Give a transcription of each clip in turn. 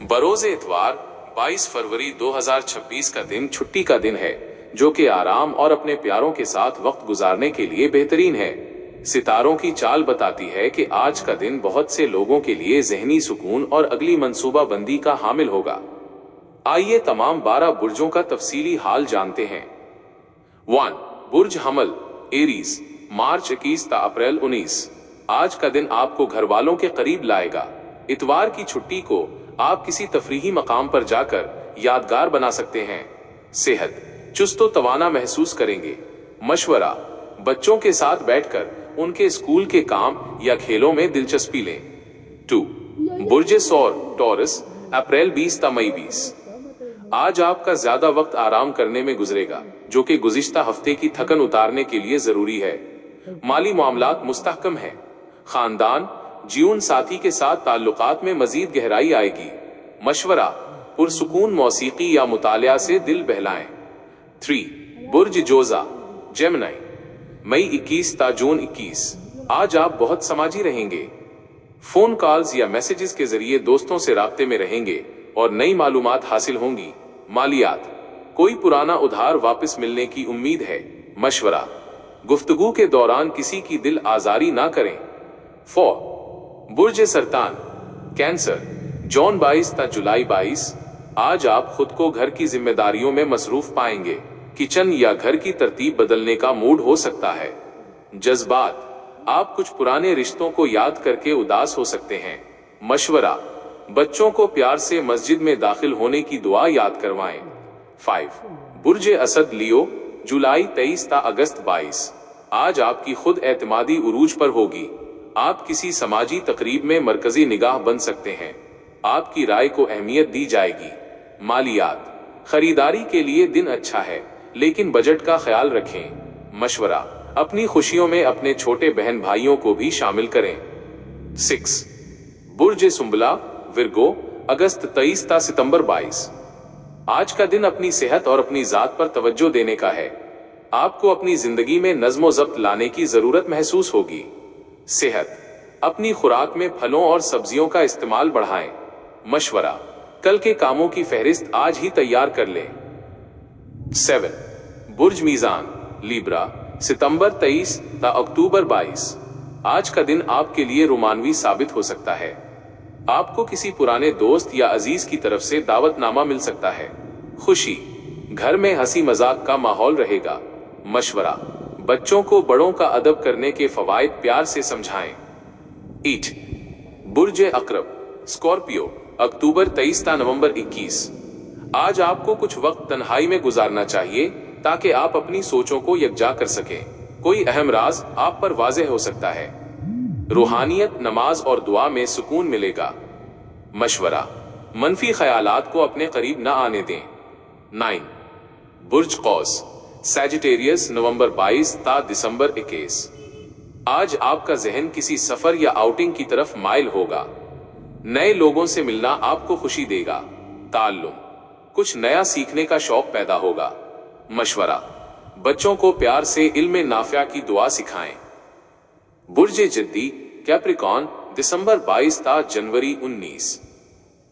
बरोज इतवार 22 फरवरी 2026 का दिन छुट्टी का दिन है, जो कि आराम और अपने प्यारों के साथ वक्त गुजारने के लिए बेहतरीन है। सितारों की चाल बताती है कि आज का दिन बहुत से लोगों के लिए ज़हनी सुकून और अगली मंसूबा बंदी का हामिल होगा। आइए तमाम 12 बुर्जों का तफसीली हाल जानते हैं। 1. बुर्ज हमल एरीज, मार्च 21 ता अप्रैल 19। आज का दिन आपको घर वालों के करीब लाएगा। इतवार की छुट्टी को आप किसी तफरीही मकाम पर जाकर यादगार बना सकते हैं। सेहत, चुस्त व तवाना महसूस करेंगे। मशवरा, बच्चों के साथ बैठकर उनके स्कूल के काम या खेलों में दिलचस्पी लें। 2. बुर्ज सौर टॉरस, अप्रैल 20 ता मई 20। आज आपका ज्यादा वक्त आराम करने में गुजरेगा, जो कि गुज़िश्ता हफ्ते की थकन उतारने के लिए जरूरी है। माली मामलात मुस्तहकम है। खानदान, जीवन साथी के साथ ताल्लुकात में मजीद गहराई आएगी। मशवरा, पुरसुकून मौसीकी या मुतालिया से दिल बहलाएं। 3. बुर्ज जोजा जेमिनी, मई 21 ता जून 21। आज आप बहुत समाजी रहेंगे। फोन कॉल्स या मैसेजेस के जरिए दोस्तों से राब्ते में रहेंगे और नई मालूमात हासिल होंगी। मालियात, कोई पुराना उधार वापस मिलने की उम्मीद है। मशवरा, गुफ्तगू के दौरान किसी की दिल आजारी ना करें। 4. बुर्ज सरतान कैंसर, जून 22 ता जुलाई 22। आज आप खुद को घर की जिम्मेदारियों में मसरूफ पाएंगे। किचन या घर की तरतीब बदलने का मूड हो सकता है। जज्बात, आप कुछ पुराने रिश्तों को याद करके उदास हो सकते हैं। मशवरा, बच्चों को प्यार से मस्जिद में दाखिल होने की दुआ याद करवाएं। 5. बुर्ज असद लियो, जुलाई 23 ता अगस्त 22। आज आपकी खुद एतमादी उरूज पर होगी। आप किसी समाजी तकरीब में मरकजी निगाह बन सकते हैं। आपकी राय को अहमियत दी जाएगी। मालियात, खरीदारी के लिए दिन अच्छा है, लेकिन बजट का ख्याल रखें। मशवरा, अपनी खुशियों में अपने छोटे बहन भाइयों को भी शामिल करें। 6. बुर्ज सुंबला विर्गो, अगस्त 23 ता सितंबर 22। आज का दिन अपनी सेहत और अपनी जात पर तवज्जो देने का है। आपको अपनी जिंदगी में नज्म ज़ब्त लाने की जरूरत महसूस होगी। सेहत, अपनी खुराक में फलों और सब्जियों का इस्तेमाल बढ़ाएं। मशवरा, कल के कामों की फहरिस्त आज ही तैयार कर लें। 7. बुर्ज मीजान लीब्रा, सितंबर 23 ता अक्टूबर 22। आज का दिन आपके लिए रोमानवी साबित हो सकता है। आपको किसी पुराने दोस्त या अजीज की तरफ से दावतनामा मिल सकता है। खुशी, घर में हंसी मजाक का माहौल रहेगा। मशवरा, बच्चों को बड़ों का अदब करने के फवायद प्यार से समझाएं। 8. बुर्ज अकरब स्कॉर्पियो, अक्टूबर 23 ता नवंबर 21। आज आपको कुछ वक्त तन्हाई में गुजारना चाहिए ताकि आप अपनी सोचों को यकजा कर सकें। कोई अहम राज आप पर वाज़ेह हो सकता है। रूहानियत, नमाज और दुआ में सुकून मिलेगा। मशवरा, मनफी ख्यालात को अपने करीब न आने दें। 9. बुर्ज कौस सैजिटेरियस, नवंबर 22 ता दिसंबर 21। आज आपका जहन किसी सफर या आउटिंग की तरफ माइल होगा। नए लोगों से मिलना आपको खुशी देगा। ताल्लुम, कुछ नया सीखने का शौक पैदा होगा। मशवरा, बच्चों को प्यार से इल्म नाफिया की दुआ सिखाएं। बुर्ज जिद्दी कैप्रिकॉर्न, दिसंबर 22 ता जनवरी 19।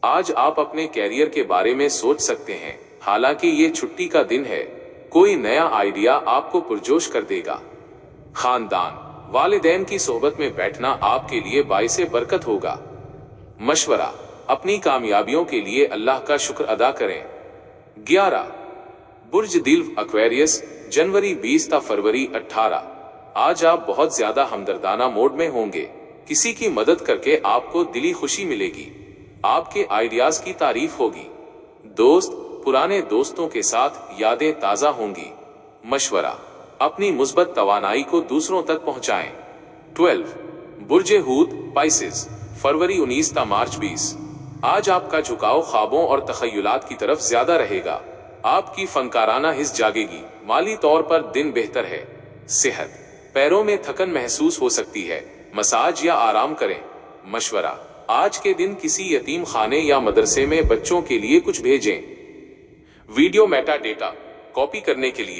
आज आप अपने कैरियर के बारे में सोच सकते हैं। हालांकि ये छुट्टी का दिन है, कोई नया आइडिया आपको पुरजोश कर देगा। खानदान, वालिदैन की सोहबत में बैठना आपके लिए बाइसे बरकत होगा। मशवरा, अपनी कामयाबियों के लिए अल्लाह का शुक्र अदा करें। 11. बुर्ज दिल एक्वेरियस, जनवरी 20 ता फरवरी 18। आज आप बहुत ज्यादा हमदर्दाना मोड में होंगे। किसी की मदद करके आपको दिली खुशी मिलेगी। आपके आइडियाज की तारीफ होगी। दोस्त, पुराने दोस्तों के साथ यादें ताजा होंगी। मशवरा, अपनी मुस्बत तवानाई को दूसरों तक पहुंचाएं। 12. बुर्ज हूत पाइसेस, फरवरी 19 ता मार्च 20। आज आपका झुकाव ख्वाबों और तखय्युलात की तरफ ज्यादा रहेगा। आपकी फनकाराना हिस्स जागेगी। माली तौर पर दिन बेहतर है। सेहत, पैरों में थकन महसूस हो सकती है। मसाज या आराम करें। मशवरा, आज के दिन किसी यतीम खाने या मदरसे में बच्चों के लिए कुछ भेजें। वीडियो मेटा डेटा कॉपी करने के लिए